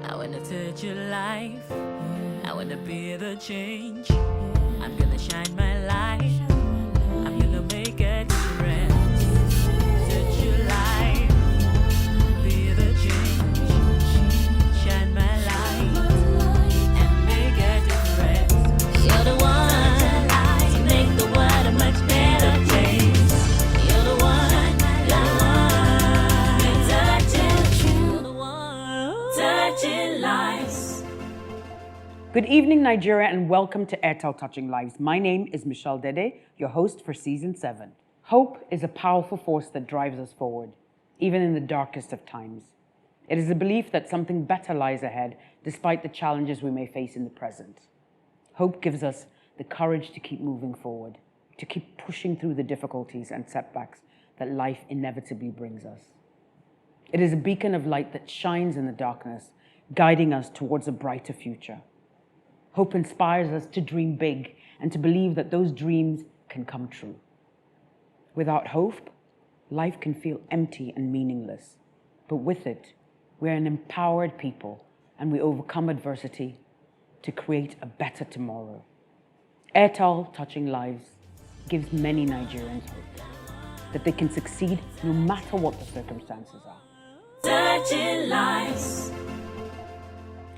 I wanna touch your life. I wanna be the change. I'm gonna shine my light. I'm gonna make a difference. Touch your life. Be the change. Shine my light and make a difference. You're the one to make the world a much better place. You're the one, you're the one, touching lives. Good evening, Nigeria, and welcome to Airtel Touching Lives. My name is Michelle Dede, your host for Season 7. Hope is a powerful force that drives us forward, even in the darkest of times. It is a belief that something better lies ahead, despite the challenges we may face in the present. Hope gives us the courage to keep moving forward, to keep pushing through the difficulties and setbacks that life inevitably brings us. It is a beacon of light that shines in the darkness, guiding us towards a brighter future. Hope inspires us to dream big and to believe that those dreams can come true. Without hope, life can feel empty and meaningless. But with it, we're an empowered people and we overcome adversity to create a better tomorrow. Airtel Touching Lives gives many Nigerians hope that they can succeed no matter what the circumstances are. Touching lives.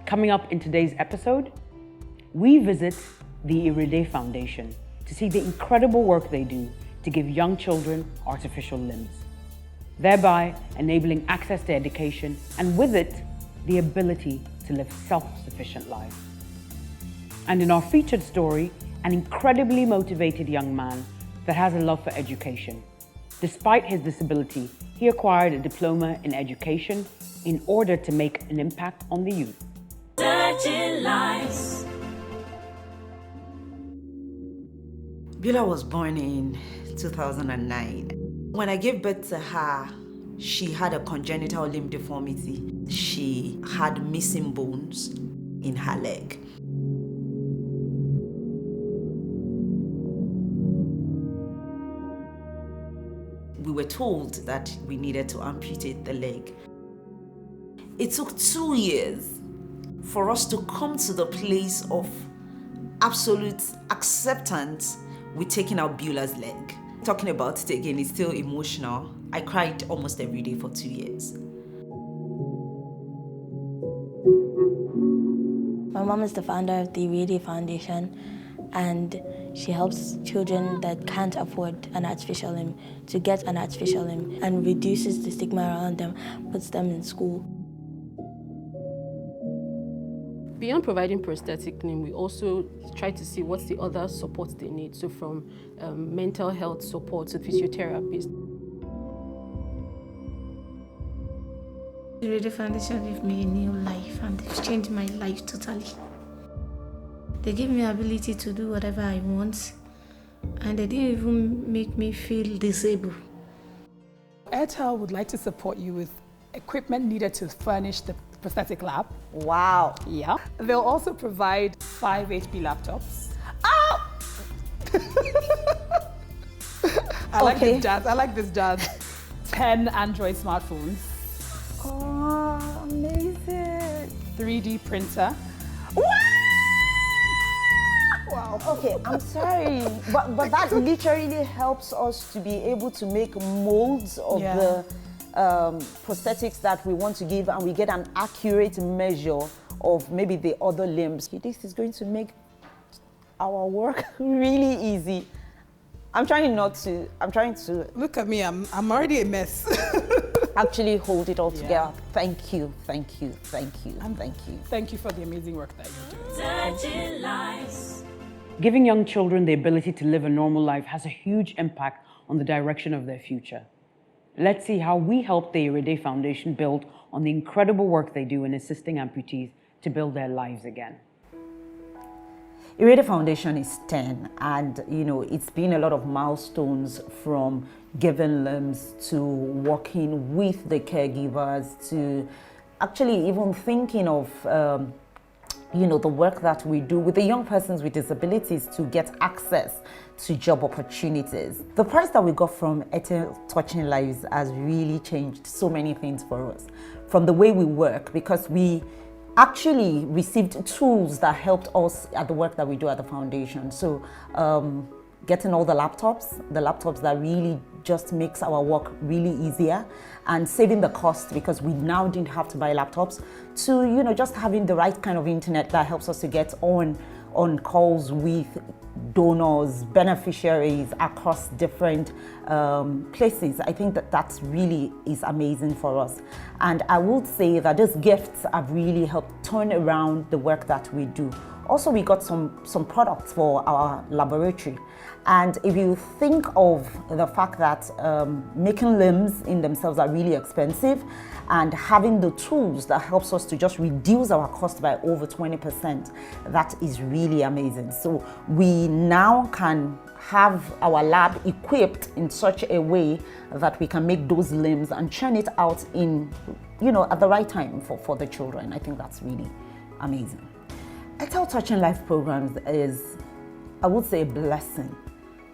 Coming up in today's episode, we visit the IREDE Foundation to see the incredible work they do to give young children artificial limbs, thereby enabling access to education and with it, the ability to live self-sufficient lives. And in our featured story, an incredibly motivated young man that has a love for education. Despite his disability, he acquired a diploma in education in order to make an impact on the youth. Touching lives. Beulah was born in 2009. When I gave birth to her, she had a congenital limb deformity. She had missing bones in her leg. We were told that we needed to amputate the leg. It took 2 years for us to come to the place of absolute acceptance with taking out Beulah's leg. Talking about it again is still emotional. I cried almost every day for 2 years. My mom is the founder of the IREDE Foundation, and she helps children that can't afford an artificial limb to get an artificial limb and reduces the stigma around them, puts them in school. Beyond providing prosthetic limb, we also try to see what's the other supports they need. So from mental health support to physiotherapists. The IREDE Foundation gave me a new life and they've changed my life totally. They gave me the ability to do whatever I want and they didn't even make me feel disabled. Airtel would like to support you with equipment needed to furnish the prosthetic lab. Wow. Yeah. They'll also provide 5 HP laptops. Oh! I like this jazz. 10 Android smartphones. Oh, amazing. 3D printer. Wow. Okay, I'm sorry, but that literally helps us to be able to make molds of the prosthetics that we want to give, and we get an accurate measure of maybe the other limbs. This is going to make our work really easy. I'm trying to Look at me, I'm already a mess. actually hold it all together. Thank you, thank you, thank you, thank you. Thank you for the amazing work that you're doing. Touching lives. Giving young children the ability to live a normal life has a huge impact on the direction of their future. Let's see how we help the IREDE Foundation build on the incredible work they do in assisting amputees to build their lives again. IREDE Foundation is 10, and it's been a lot of milestones, from giving limbs to working with the caregivers to actually even thinking of the work that we do with the young persons with disabilities to get access to job opportunities. The prize that we got from Airtel Touching Lives has really changed so many things for us. From the way we work, because we actually received tools that helped us at the work that we do at the foundation. So getting all the laptops that really just makes our work really easier, and saving the cost because we now didn't have to buy laptops, to just having the right kind of internet that helps us to get on calls with donors, beneficiaries across different places. I think that really is amazing for us. And I would say that these gifts have really helped turn around the work that we do. Also, we got some products for our laboratory. And if you think of the fact that making limbs in themselves are really expensive, and having the tools that helps us to just reduce our cost by over 20%, that is really amazing. So we now can have our lab equipped in such a way that we can make those limbs and churn it out in, at the right time for the children. I think that's really amazing. Airtel Touching Life programs is, I would say, a blessing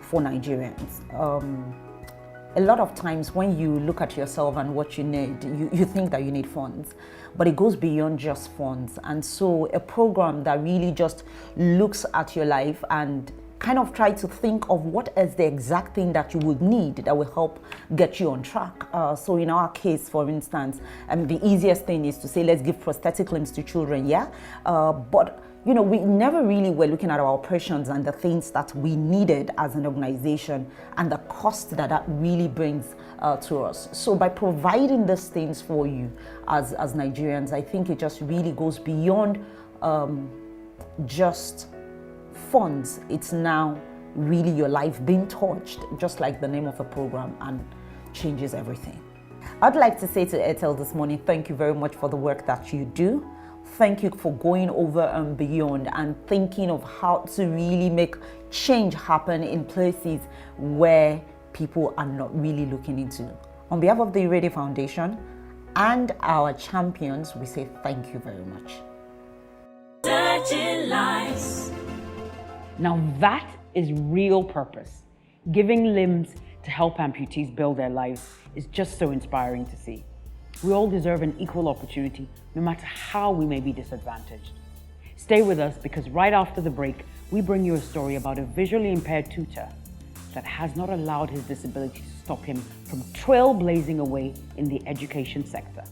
for Nigerians. A lot of times when you look at yourself and what you need, you think that you need funds, but it goes beyond just funds. And so a program that really just looks at your life and kind of try to think of what is the exact thing that you would need that will help get you on track. So in our case, for instance, the easiest thing is to say, let's give prosthetic limbs to children, yeah? But we never really were looking at our operations and the things that we needed as an organization and the cost that really brings to us. So by providing these things for you as Nigerians, I think it just really goes beyond just funds. It's now really your life being touched, just like the name of the program, and changes everything. I'd like to say to Airtel this morning, thank you very much for the work that you do. Thank you for going over and beyond and thinking of how to really make change happen in places where people are not really looking into. On behalf of the IREDE Foundation and our champions, we say thank you very much. Touching lives. Now that is real purpose. Giving limbs to help amputees build their lives is just so inspiring to see. We all deserve an equal opportunity, no matter how we may be disadvantaged. Stay with us because right after the break, we bring you a story about a visually impaired tutor that has not allowed his disability to stop him from trailblazing away in the education sector.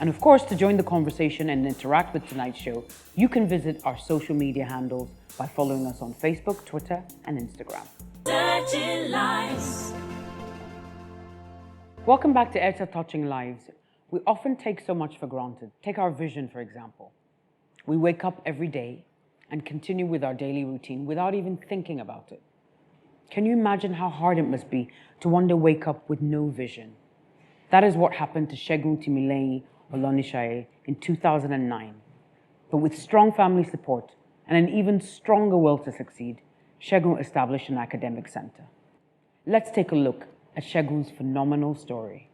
And of course, to join the conversation and interact with tonight's show, you can visit our social media handles by following us on Facebook, Twitter, and Instagram. Touching lives. Welcome back to Airtel Touching Lives. We often take so much for granted. Take our vision, for example. We wake up every day and continue with our daily routine without even thinking about it. Can you imagine how hard it must be to one day wake up with no vision? That is what happened to Shagun Olonishaye in 2009. But with strong family support and an even stronger will to succeed, Shagun established an academic center. Let's take a look at Shagun's phenomenal story.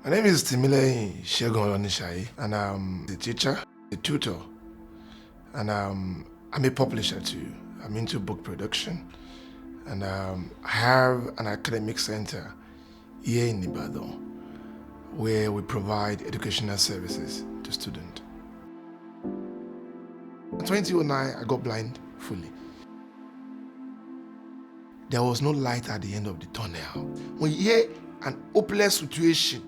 My name is Shagun Olonishaye, and I'm a teacher, a tutor, and I'm a publisher too. I'm into book production, and I have an academic center here in Ibadan where we provide educational services to students. In 2009, I got blind fully. There was no light at the end of the tunnel. When you hear an hopeless situation,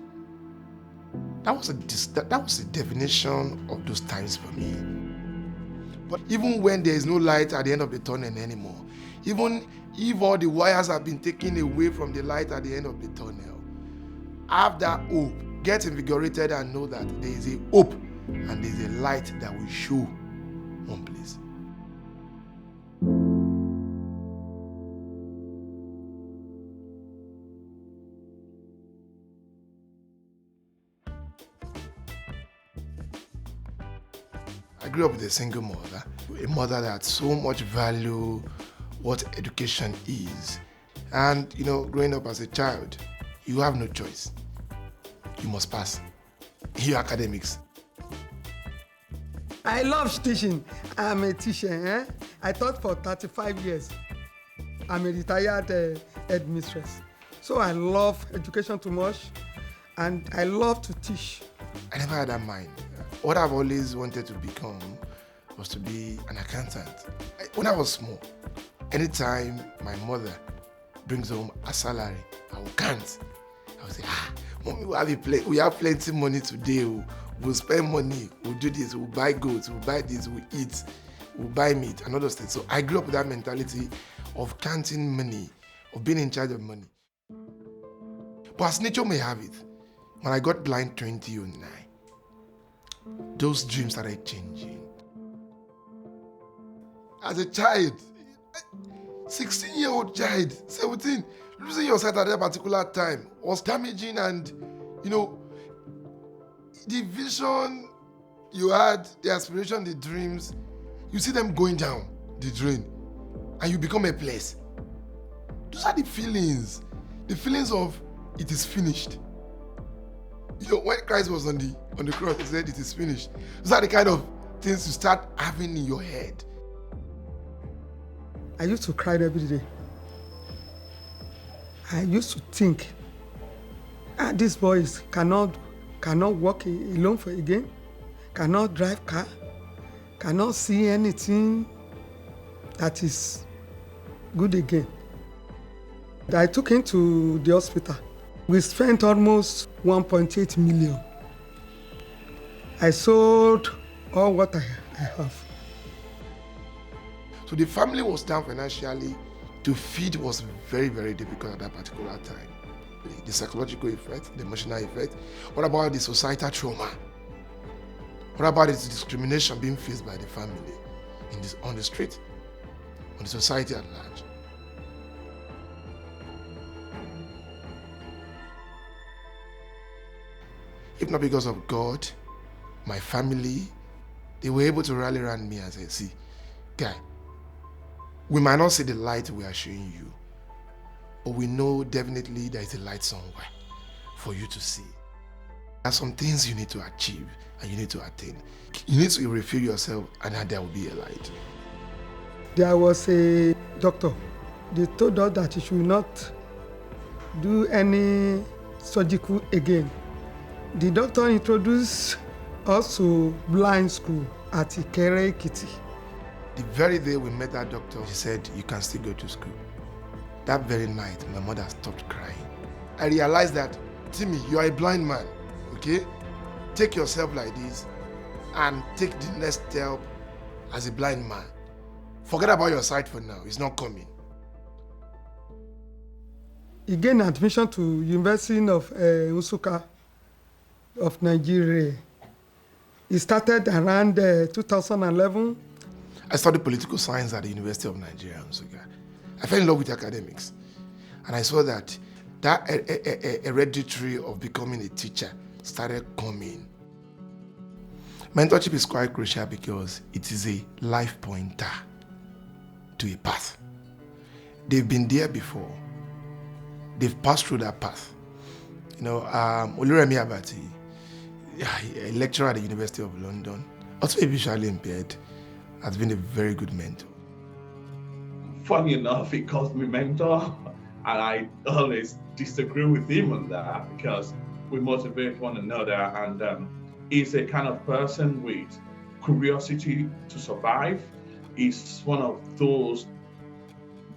that was a definition of those times for me. But even when there is no light at the end of the tunnel anymore, even if all the wires have been taken away from the light at the end of the tunnel, have that hope, get invigorated and know that there is a hope and there is a light that will show one place. I grew up with a single mother, a mother that so much value what education is. And growing up as a child, you have no choice. You must pass your academics. I love teaching. I'm a teacher. I taught for 35 years. I'm a retired headmistress. So I love education too much. and I love to teach. I never had that mind. What I've always wanted to become was to be an accountant. When I was small, anytime my mother brings home a salary, I will count. I will say, Mommy, we have plenty money today. We'll spend money, we'll do this, we'll buy goods, we'll buy this, we'll eat, we'll buy meat, and other things. So I grew up with that mentality of counting money, of being in charge of money. But as nature may have it, when I got blind 2009, those dreams started changing. As a child, 16-year-old child, 17, losing your sight at that particular time was damaging, and the vision you had, the aspiration, the dreams, you see them going down the drain and you become a place. Those are the feelings of it is finished. When Christ was on the cross, he said it is finished. Those are the kind of things you start having in your head. I used to cry every day. I used to think, these boys cannot walk alone for again, cannot drive car, cannot see anything that is good again. I took him to the hospital. We spent almost 1.8 million. I sold all what I have. So the family was down financially. To feed was very, very difficult at that particular time. The psychological effect, the emotional effect. What about the societal trauma? What about the discrimination being faced by the family on the street, on the society at large? If not because of God, my family, they were able to rally around me and say, see, guy, we might not see the light we are showing you, but we know definitely there is a light somewhere for you to see. There are some things you need to achieve and you need to attain. You need to refill yourself, and then there will be a light. There was a doctor. They told us that he should not do any surgical again. The doctor introduced us to blind school at Ikere Ekiti. The very day we met that doctor, she said, you can still go to school. That very night, my mother stopped crying. I realized that, Timmy, you are a blind man, okay? Take yourself like this and take the next step as a blind man. Forget about your sight for now, it's not coming. He gained admission to University of Nsukka of Nigeria. He started around 2011. I studied political science at the University of Nigeria, Nsukka. I fell in love with academics. And I saw that hereditary of becoming a teacher started coming. Mentorship is quite crucial because it is a life pointer to a path. They've been there before. They've passed through that path. Oluremi Abati, a lecturer at the University of London, also visually impaired, has been a very good mentor. Funny enough, he calls me mentor, and I always disagree with him on that because we motivate one another, and he's a kind of person with curiosity to survive. He's one of those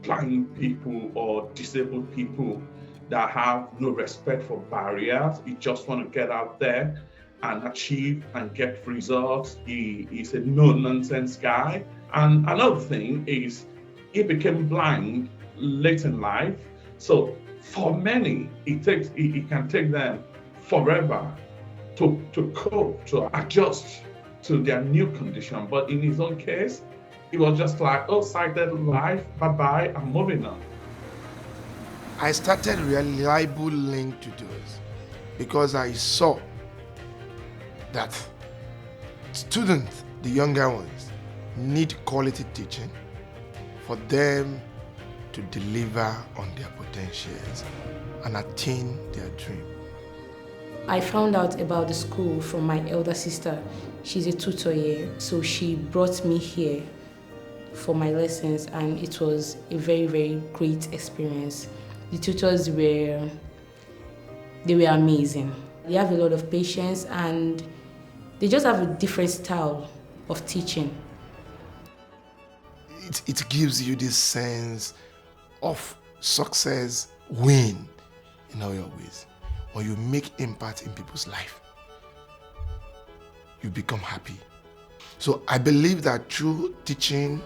blind people or disabled people that have no respect for barriers. He just want to get out there and achieve and get results. He is a no-nonsense guy. And another thing is he became blind late in life. So for many, it can take them forever to cope, to adjust to their new condition. But in his own case, it was just like, sighted life, bye-bye, I'm moving on. I started reliable link to doors because I saw that students, the younger ones, need quality teaching for them to deliver on their potentials and attain their dream. I found out about the school from my elder sister. She's a tutor here, so she brought me here for my lessons, and it was a very, very great experience. The tutors were amazing. They have a lot of patience and they just have a different style of teaching. It gives you this sense of success, win in all your ways. When you make impact in people's life, you become happy. So I believe that through teaching,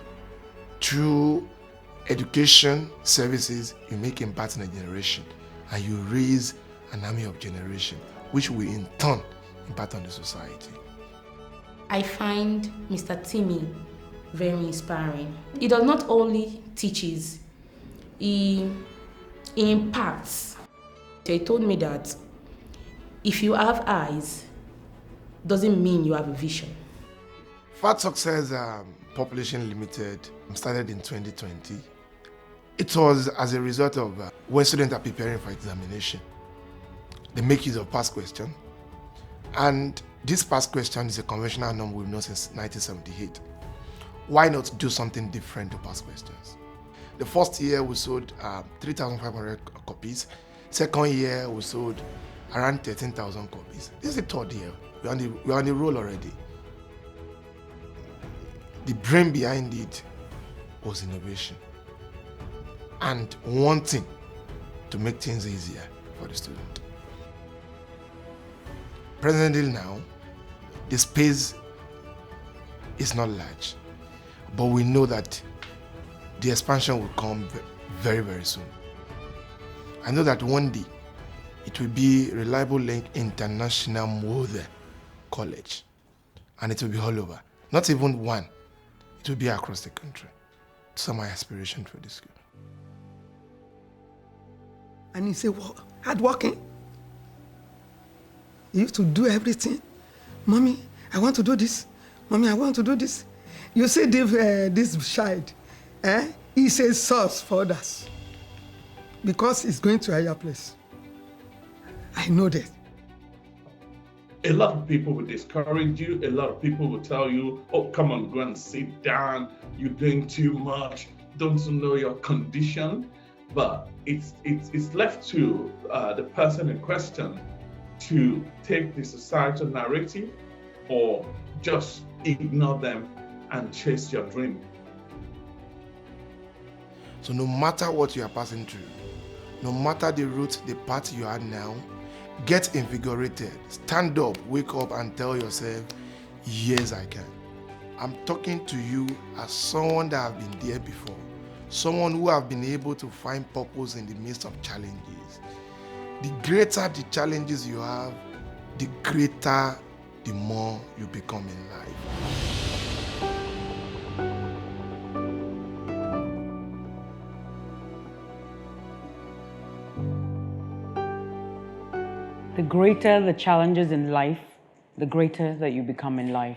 through education services, you make impact in a generation and you raise an army of generation, which will in turn impact on the society. I find Mr. Timmy very inspiring. He does not only teaches, he impacts. He told me that if you have eyes, doesn't mean you have a vision. Fat Success Population Limited started in 2020. It was as a result of when students are preparing for examination, they make use of past question. And this past question is a conventional norm we've known since 1978. Why not do something different to past questions? The first year we sold 3,500 copies. Second year we sold around 13,000 copies. This is the third year. We're on the roll already. The brain behind it was innovation and wanting to make things easier for the student. Presently now, the space is not large, but we know that the expansion will come very, very soon. I know that one day it will be Reliable Link International Model College, and it will be all over. Not even one, it will be across the country. Those are my aspirations for this school. And he said, well, hardworking. He used to do everything. Mommy, I want to do this. Mommy, I want to do this. You see this child, he says source for others because he's going to a higher place. I know that. A lot of people will discourage you. A lot of people will tell you, oh, come on, go and sit down. You're doing too much. Don't you know your condition? But it's left to the person in question to take the societal narrative or just ignore them and chase your dream. So no matter what you are passing through, no matter the route, the path you are now, get invigorated, stand up, wake up and tell yourself, yes, I can. I'm talking to you as someone that have been there before, someone who have been able to find purpose in the midst of challenges. The greater the challenges you have, the greater, the more you become in life. The greater the challenges in life, the greater that you become in life.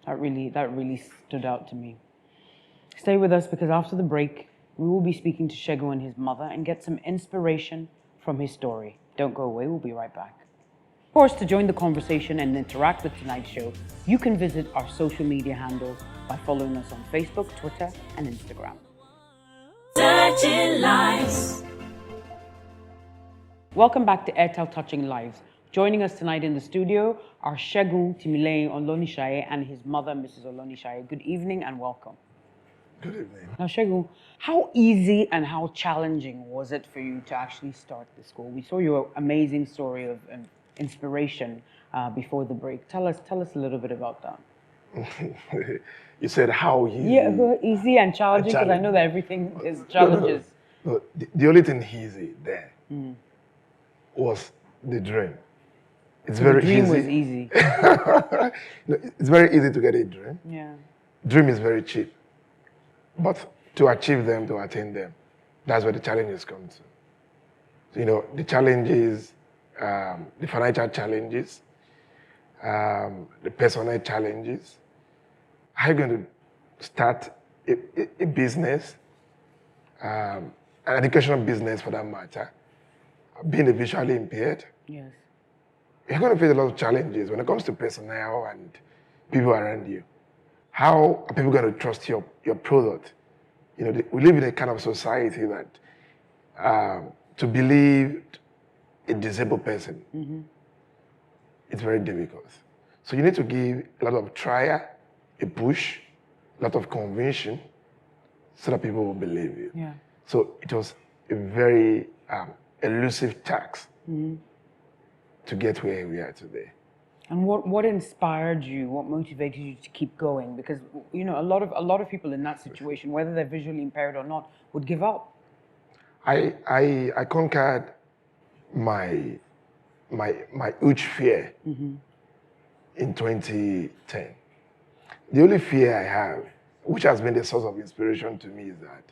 That really stood out to me. Stay with us because after the break, we will be speaking to Shagun and his mother and get some inspiration from his story. Don't go away, we'll be right back. Of course, to join the conversation and interact with tonight's show, you can visit our social media handles by following us on Facebook, Twitter, and Instagram. Touching lives. Welcome back to Airtel Touching Lives. Joining us tonight in the studio are Shagun Timileyin Olonishaye and his mother, Mrs. Olonishaye. Good evening and welcome. Good evening. Now, Shagun, how easy and how challenging was it for you to actually start the school? We saw your amazing story of inspiration before the break. Tell us a little bit about that. You said how easy? Yeah, easy and challenging, because I know that everything is challenges. No, the only thing easy there was the dream. It's So very the dream easy. was easy. No, it's very easy to get a dream. Yeah. Dream is very cheap. But to achieve them, to attain them, that's where the challenges come to. So, you know, the challenges, the financial challenges, the personal challenges. How are you going to start a business, an educational business for that matter, being a visually impaired? Yes. You're going to face a lot of challenges when it comes to personnel and people around you. How are people going to trust your product? You know, we live in a kind of society that to believe a disabled person it's very difficult. So you need to give a lot of trial, a push, a lot of conviction, so that people will believe you. Yeah. So it was a very elusive task to get where we are today. And what inspired you? What motivated you to keep going? Because you know, a lot of people in that situation, whether they're visually impaired or not, would give up. I conquered my huge fear in 2010. The only fear I have, which has been the source of inspiration to me, is that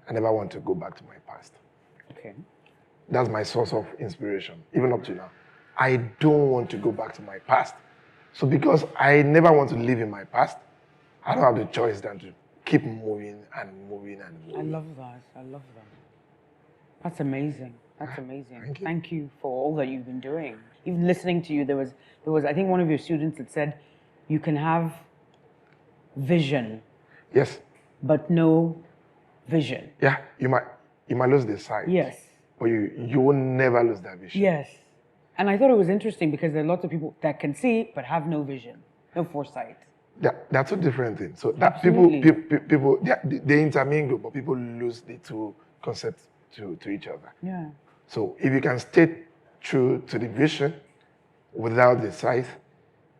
I never want to go back to my past. Okay. That's my source of inspiration, even up to now. I don't want to go back to my past. So because I never want to live in my past, I don't have the choice than to keep moving and moving and moving. I love that. I love that. That's amazing. That's amazing. Thank you. For all that you've been doing. Even listening to you, there was I think one of your students that said you can have vision. Yes. But no vision. Yeah, you might lose the sight. Yes. But you will never lose that vision. Yes. And I thought it was interesting because there are lots of people that can see but have no vision, no foresight. They're two different things. So that Absolutely. people they intermingle, but people lose the two concepts to each other. Yeah. So if you can stay true to the vision without the sight,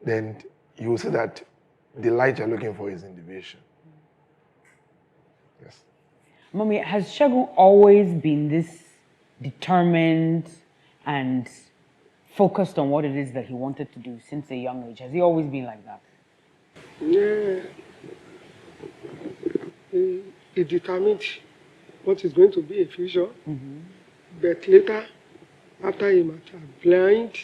then you will see that the light you're looking for is in the vision. Yes. Mommy, has Shagun always been this determined and focused on what it is that he wanted to do since a young age? Has he always been like that? Yeah. He determined what is going to be a future, but later, after he matured blind,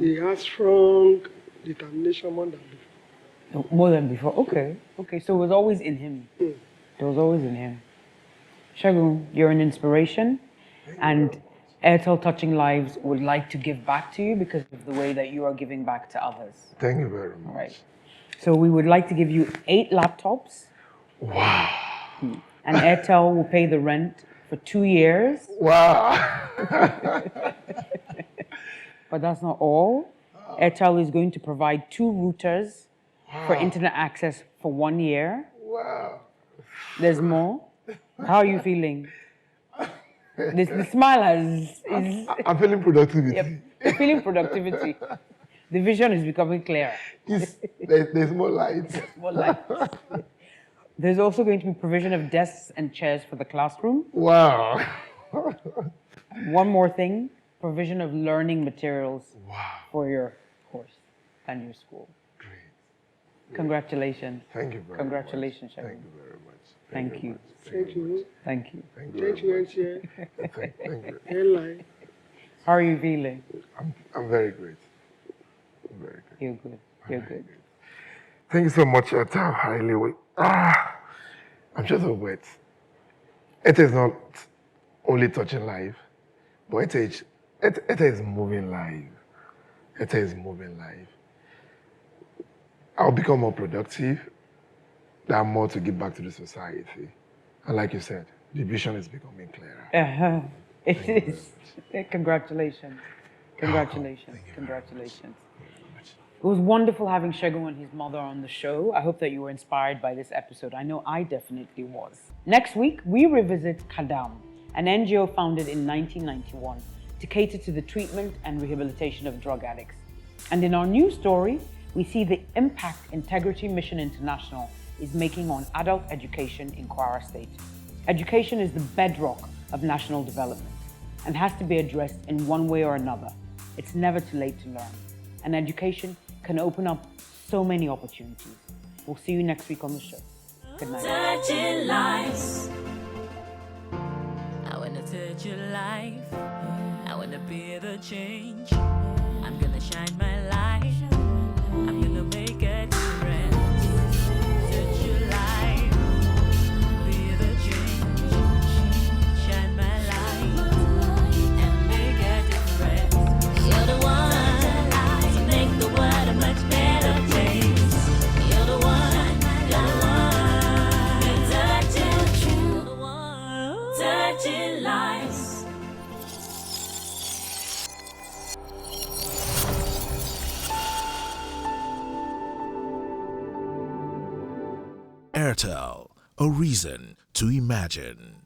he has strong determination more than before. More than before. Okay. Okay. So it was always in him. It was always in him. Shagun, you're an inspiration, and Airtel Touching Lives would like to give back to you because of the way that you are giving back to others. Thank you very much. All right. So we would like to give you 8 laptops. Wow. And Airtel will pay the rent for 2 years. Wow. But that's not all. Airtel is going to provide 2 routers for internet access for 1 year. Wow. There's more. How are you feeling? The smile is I'm feeling productivity. Yep. You're feeling productivity. The vision is becoming clearer. There's more light. More light. There's also going to be provision of desks and chairs for the classroom. Wow. One more thing, provision of learning materials for your course and your school. Great. Congratulations. Thank you very Congratulations, much. Shagun. Thank you very much. Thank you. Thank you. Thank you. Thank you. Thank you, NCA. Thank you. Airline. How are you feeling? I'm very great. I'm very good. You're good. You're good. Thank you so much, Airtel. I really wait. I'm just so wet. It is not only touching life, but it is moving life. It is moving life. I'll become more productive. There are more to give back to the society. And like you said, the vision is becoming clearer. It is. Congratulations. Congratulations. Congratulations. It was wonderful having Shagun and his mother on the show. I hope that you were inspired by this episode. I know I definitely was. Next week, we revisit Kadam, an NGO founded in 1991 to cater to the treatment and rehabilitation of drug addicts. And in our new story, we see the impact Integrity Mission International is making on adult education in Kwara State. Education is the bedrock of national development and has to be addressed in one way or another. It's never too late to learn. And education can open up so many opportunities. We'll see you next week on the show. Good night. Touching lives. I wanna touch your life. I wanna be the change. I'm gonna shine my light. I'm gonna make a difference. Touch your life. Be the change. Shine my light and make a difference. You're the one. Make the world a much better place. You're the one, touching, touching lives. Airtel, a reason to imagine.